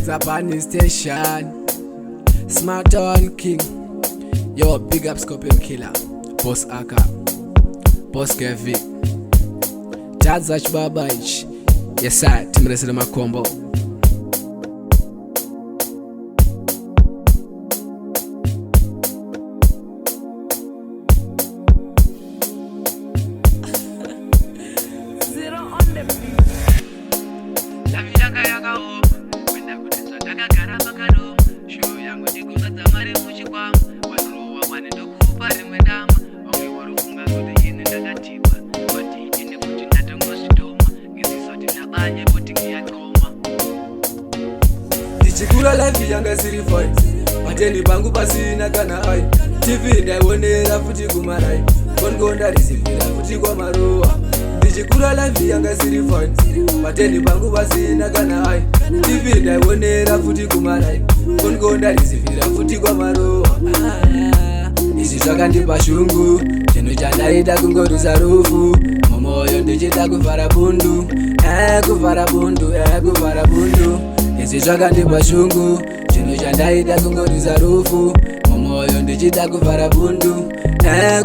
Zapani Station, Smart Town King. Yo, big up Scorpion Killer, Boss Aka, Boss Kevin, Tazach Babach. Yes sir, Timresile Makombo. Chikura life yanga siri fine. Mateni bangu pasina kana hai. TV ndaionera futi kumarai. Kongonda risivira futi kwa maruwa. Ndichikura life yanga siri fine. Mateni bangu pasina kana hai. TV ndaionera futi kumarai. Kongonda risivira futi kwa maruwa. Izi zvakandipa shungu. Chinhu chandaita kungorusa rufu. Mumoyo ndichida kuvhara bundu. Kuvhara bundu, kuvhara bundu. Izi zvakandipa shungu. Chinhu chandaita kungorusa rufu. Mumoyo ndichida kuvhara bundu.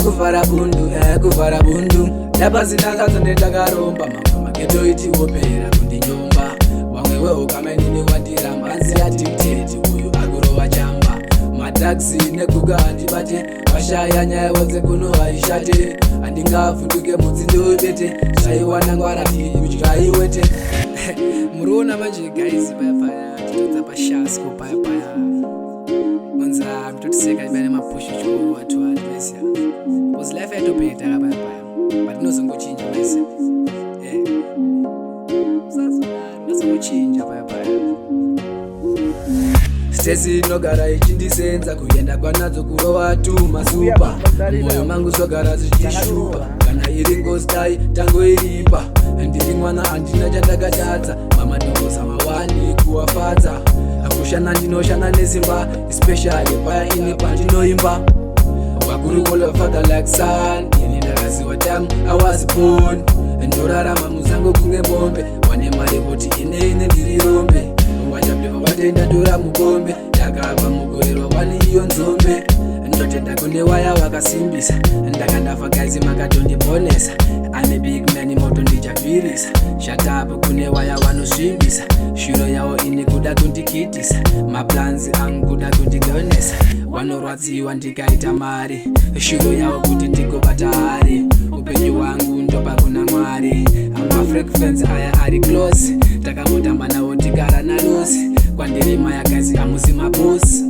Kuvhara bundu, kuvhara bundu. Ndapasina kazo ndetakaromba. Mamwe maketoitiwo pera kundinyomba. Wamwewe ukamenini wandiramba. Nzi addicted uyu agurova chamba. Mataxi nekuga handibate. Washaya nyaya wanze kuno haishate. Handingavhunduke mudzindo webete. Zvaiwana ngwarati udyaiwete. Murona manje guys paya totsa pashasko paya manza mtotiseka ibane mapusho chikuru watu wali bese was life yatopeta paya but nozongochinja bese sasa nozongochinja paya Stesi nogara ichindisenza kuyenda kwanadzo kurova tu masupa. Moyo mangu zvogara zvichishupa. Kana iri ngozi dai tango iripa. Ndiri mwana handina chandakatadza. Mama ndongoza mawani kuwafadza. Akushana ndinoshana nesimba. Especially paya ini pandinoimba. Wakuru call your father like son. Ini ndakaziwa time I was born. Ndorarama muzango kunge mombe. Wane mari kuti ine ndiri rombe. Wachapeva watenda dora mugombe. Ndakabva mugorerwa wani iyo nzombe. Ndotenda kune waya wakasimbisa. Ndakandafa guys makatondibonesa. Ane big man moto ndichabvirisa. Shut up kune waya vanosvimbisa. Shuro yavo ini kuda kundikitisa. Maplans angu kuda kundigonesa. Vanorwadziwa ndikaita mari. Shuro yavo kuti ndigobata hari. Upenyu wangu ndopa kuna Mwari. Amafrequency aya ari close. Takamotamba nawo tigara nalusi. Kwandiri maya guys amusi mabosi.